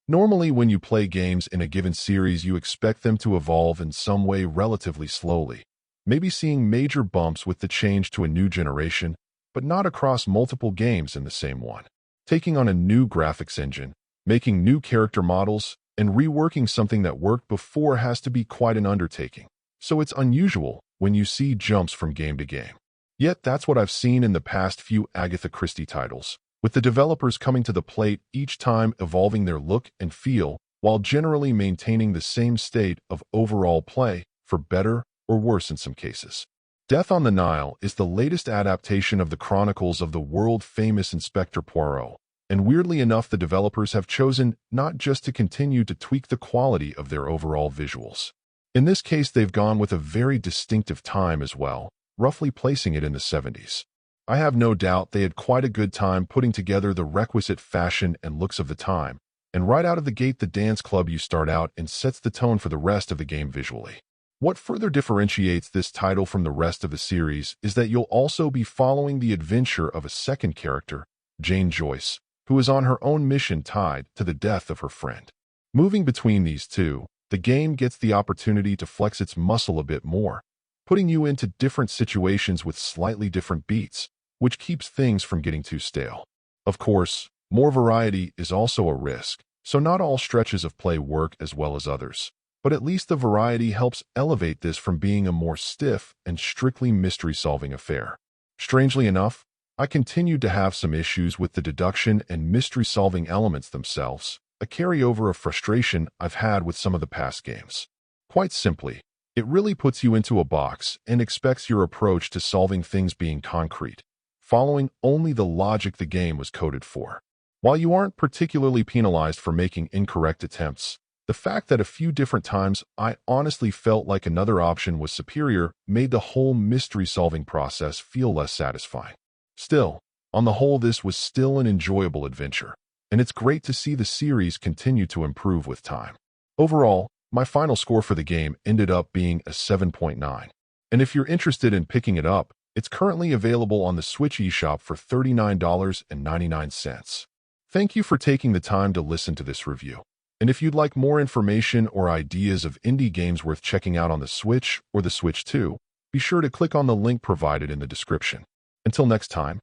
Normally, when you play games in a given series, you expect them to evolve in some way relatively slowly, maybe seeing major bumps with the change to a new generation, but not across multiple games in the same one. Taking on a new graphics engine, making new character models, and reworking something that worked before has to be quite an undertaking. So it's unusual when you see jumps from game to game. Yet that's what I've seen in the past few Agatha Christie titles, with the developers coming to the plate each time evolving their look and feel while generally maintaining the same state of overall play, for better or worse in some cases. Death on the Nile is the latest adaptation of the chronicles of the world-famous Inspector Poirot, and weirdly enough, the developers have chosen not just to continue to tweak the quality of their overall visuals. In this case, they've gone with a very distinctive time as well, roughly placing it in the 70s. I have no doubt they had quite a good time putting together the requisite fashion and looks of the time, and right out of the gate the dance club you start out in sets the tone for the rest of the game visually. What further differentiates this title from the rest of the series is that you'll also be following the adventure of a second character, Jane Joyce, who is on her own mission tied to the death of her friend. Moving between these two, the game gets the opportunity to flex its muscle a bit more, putting you into different situations with slightly different beats, which keeps things from getting too stale. Of course, more variety is also a risk, so not all stretches of play work as well as others. But at least the variety helps elevate this from being a more stiff and strictly mystery-solving affair. Strangely enough, I continued to have some issues with the deduction and mystery-solving elements themselves, a carryover of frustration I've had with some of the past games. Quite simply, it really puts you into a box and expects your approach to solving things being concrete, following only the logic the game was coded for. While you aren't particularly penalized for making incorrect attempts, the fact that a few different times I honestly felt like another option was superior made the whole mystery-solving process feel less satisfying. Still, on the whole, this was still an enjoyable adventure, and it's great to see the series continue to improve with time. Overall, my final score for the game ended up being a 7.9, and if you're interested in picking it up, it's currently available on the Switch eShop for $39.99. Thank you for taking the time to listen to this review. And if you'd like more information or ideas of indie games worth checking out on the Switch or the Switch 2, be sure to click on the link provided in the description. Until next time.